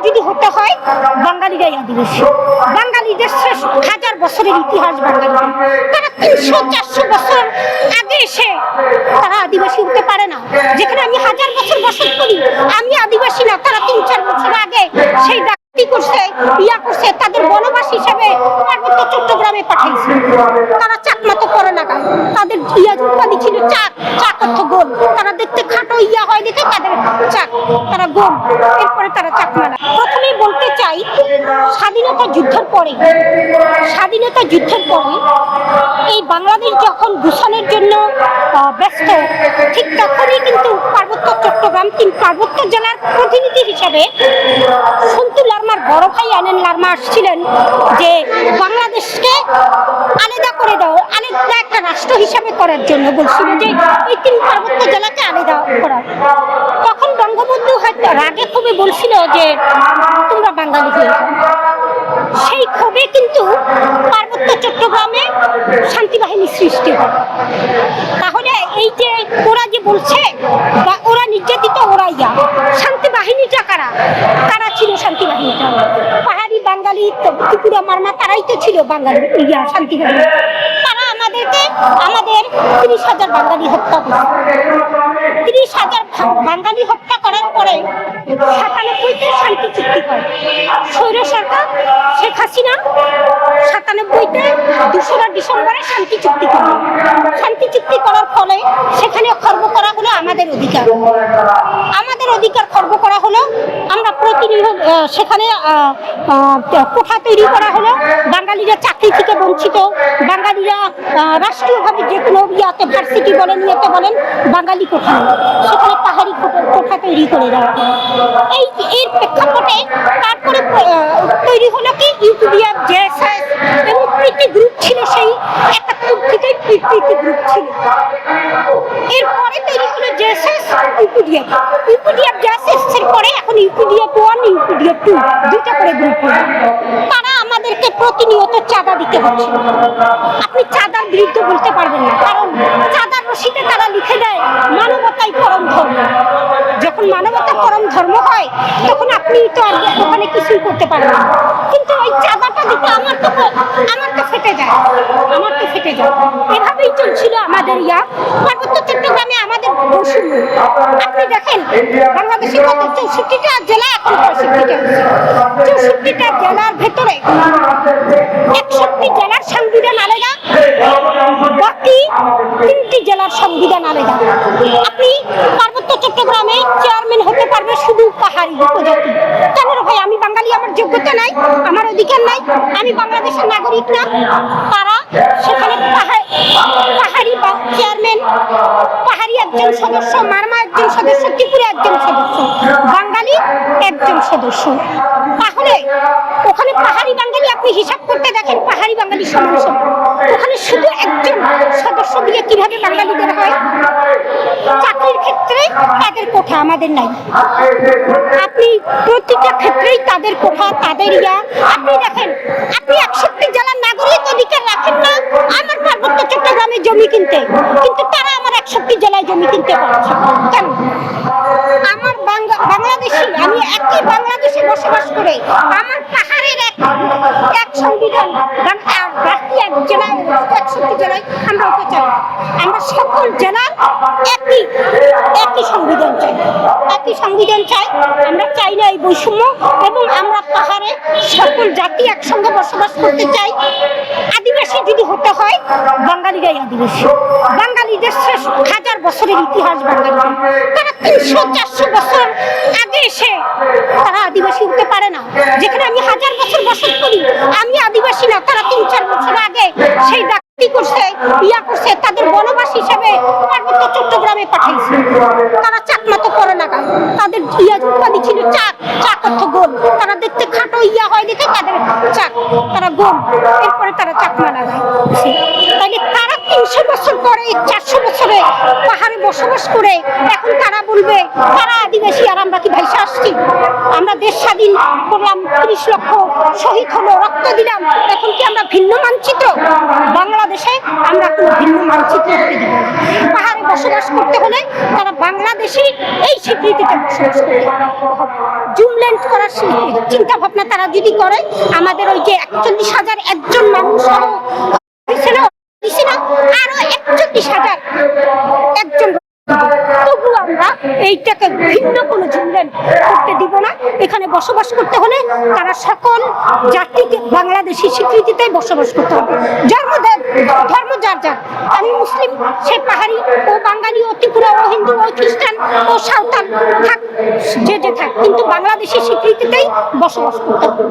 যদি হতে হয় বাঙালিরাই আদিবাসী। বাঙালিদের শেষ হাজার বছরের ইতিহাস বাঙালিদের, তারা 300-400 বছর আগে এসে তারা আদিবাসী হতে পারে না। যেখানে আমি হাজার বছর বসত করি, আমি আদিবাসী না, তারা 3-4 বছর আগে সেই করছে করছে তাদের বনবাস হিসেবে পার্বত্য চট্টগ্রামে পাঠিয়েছে। তারা চাকমা তো করে না, তাদের উপাধি ছিল চাক। চাক অর্থ গোল, তারা দেখতে খাটো হয় দেখে তাদের চাক, তারা গোল, এরপরে তারা চাকমা না। প্রথমেই বলতে চাই, স্বাধীনতা যুদ্ধের পরে এই বাংলাদেশ যখন গুছানোর জন্য ব্যস্ত, ঠিক তখনই কিন্তু পার্বত্য চট্টগ্রাম পার্বত্য জেলার প্রতিনিধি হিসেবে সন্তু লারমার বড় ভাই আনেন লারমা আসছিলেন যে বাংলাদেশকে আলাদা করে দাও, আলাদা একটা রাষ্ট্র হিসাবে করার জন্য বলছিল, যে এই 3 পার্বত্য জেলাকে আলাদা করার। তখন বঙ্গবন্ধু হয়তো রাগে ক্ষোভে বলছিল যে তোমরা বাঙালি হয়ে যাও। সেই ক্ষোভে কিন্তু পার্বত্য চট্টগ্রামে শান্তি বাহিনী সৃষ্টি হয়। তাহলে এই যে ওরা যে বলছে ওরা নির্যাতিত, ওরাইয়া শান্তি বাহিনীটা কারা? কারা ছিল শান্তি বাহিনীটা? পাহাড়ি বাঙালি, ত্রিপুরা মারমা, তারাই তো ছিল বাঙালি শান্তি বাহিনী। তারা আমাদের 30,000 বাঙালি হত্যা করে। 30,000 বাঙালি হত্যা করার পরে 97-তে শান্তি চুক্তি করে স্বৈর সরকার শেখ হাসিনা। 97-তে 2রা ডিসেম্বরে শান্তি চুক্তি করে। শান্তি চুক্তি করার ফলে সেখানে খর্ব করা হলো আমাদের অধিকার খর্ব করা হলো। আমরা সেখানে কোঠা তৈরি করা হলো। বাঙালিরা চাকরি থেকে বঞ্চিত, বাঙালিরা রাষ্ট্রীয়ভাবে যে কোনো ইয়াতে ভার্সিটি বলেন, ইয়েতে বলেন, বাঙালি কোঠা নেই, সেখানে পাহাড়ি কোঠা তৈরি করে দেওয়া। এর প্রেক্ষাপটে তারপরে তৈরি হলো কি ইউপিডিএফ, জেএসএস এবং প্রীতি গ্রুপ ছিল। সেই 71 থেকেই প্রীতি গ্রুপ ছিল। এরপরে তৈরি হলো জেএসএস, ইউপিডিএফ জেএসএস এর পরে এখন ইউপিডিএফ 1, ইউপিডিএফ 2, 2টা করে গ্রুপ হলো। তারা আমাদেরকে প্রতিনিয়ত চাঁদা দিতে হচ্ছে। আপনি চাঁদার বিরুদ্ধে বলতে পারবেন না, কারণ চাঁদার রসিদে তারা লিখে দেয় মানবতাই পরম ধর্ম। যখন মানবতা পরম ধর্ম হয় তখন আপনি তো আর ওখানে কিছুই করতে পারেন না। কিন্তু ওই চাঁদাটা দিতে আমার তো ফেটে যায়। এভাবেই চলছিল আমাদের পার্বত্য চট্টগ্রামে আমাদের বৈষম্য। আপনি দেখেন বাংলাদেশে কত 64টা জেলা, এখন 64টা জেলার ভেতরে 61টি জেলার সংবিধান আলাদা, বাকি 3টি জেলার সংবিধান আলাদা। আপনি পার্বত্য চট্টগ্রামে চেয়ারম্যান হতে পারবে শুধু পাহাড়ি উপজাতি। কেন ভাই? আমি বাঙালি, আমার যোগ্যতা নাই, আমার অধিকার নাই, আমি বাংলাদেশের নাগরিক না। তারা সেখানে পাহাড়ি চেয়ারম্যান, পাহাড়ি একজন সদস্য, মারমা একজন সদস্য, ত্রিপুরা একজন সদস্য, বাঙালি একজন সদস্য। তাহলে ওখানে পাহাড়ি বাঙালি আপনি হিসাব করতে দেখেন, পাহাড়ি বাঙালি সমান সমান। ওখানে শুধু একজন সদস্য দিয়ে কিভাবে বাঙালিদের হয়? চাকরির ক্ষেত্রে তাদের কোঠা, আমাদের নাই। আপনি প্রতিটা ক্ষেত্রেই তাদের কোঠা, তাদের আপনি দেখেন, আপনি 61 জেলার নাগরিক অধিকার রাখেন না আমার পার্বত্য চট্টগ্রামে জমি কিনতে, কিন্তু তারা আমার 61 জেলায় জমি কিনতে পারছে। কেন? আমার বাংলাদেশি, আমি একই বাংলাদেশে বসবাস করে আমার পাহাড়ের এক সংবিধান, বাকি এক জেলায় 61 জেলায় আমরা ওকে চাই। আমরা সকল জেলার একই সংবিধান চাই, আমরা চাই না এই বৈষম্য। এবং আমরা পাহাড়ে সকল জাতি একসঙ্গে বসবাস করতে চাই। আদিবাসী যদি হতে হয় বাঙালিরাই আদিবাসী। বাঙালিদের শেষ হাজার বছরের ইতিহাস বাঙালিদের, তারা 300-400 বছর আগে এসে তারা আদিবাসী হতে পারে না। যেখানে আমি হাজার বছর বসত করি, আমি আদিবাসী না, তারা 3-4 বছর আগে সেই করছে তাদের বনবাস হিসেবে পার্বত্য চট্টগ্রামে পাঠিয়েছে। তারা চাকমা তো করে না, তাদের উপাধি ছিল চাক। চাক অর্থ গোল, তারা দেখতে খাটো হয় দেখে তাদের চাক, তারা গোল, এরপরে তারা চাকমা লাগায়। তাহলে তারা 300 বছর পরে 400 বছরে পাহাড়ে বসবাস করে এখন তারা বলবে তারা আদিবাসী আর আমরা কি ভাইসা আসছি? আমরা দেশ স্বাধীন করলাম, 30 লক্ষ শহীদ হলো, রক্ত দিলাম, এখন কি আমরা ভিন্ন মানচিত্র? বাংলাদেশে আমরা কোনো ভিন্ন মানচিত্র হতে দিব না। পাহাড়ে বসবাস করতে হলে তারা বাংলাদেশি এই স্বীকৃতি স্বীকৃতিতে বসবাস করতে হবে। জুমল্যান্ড করার চিন্তা ভাবনা তারা যদি করে, আমাদের ওই যে 41,000 একজন মানুষ সহ আরো 41,000 একজন, তবু আমরা এইটাকে ভিন্ন কোনো জুমল্যান্ড করতে দিব না। এখানে বসবাস করতে হলে তারা সকল জাতিকে বাংলাদেশি স্বীকৃতিতে বসবাস করতে হবে। ধর্ম যার যার, আমি মুসলিম, সে পাহাড়ি ও বাঙালি ও ত্রিপুরা ও হিন্দু ও খ্রিস্টান ও সাঁওতাল থাক, যে থাক, কিন্তু বাংলাদেশি স্বীকৃতিতেই বসবাস করতে হবে।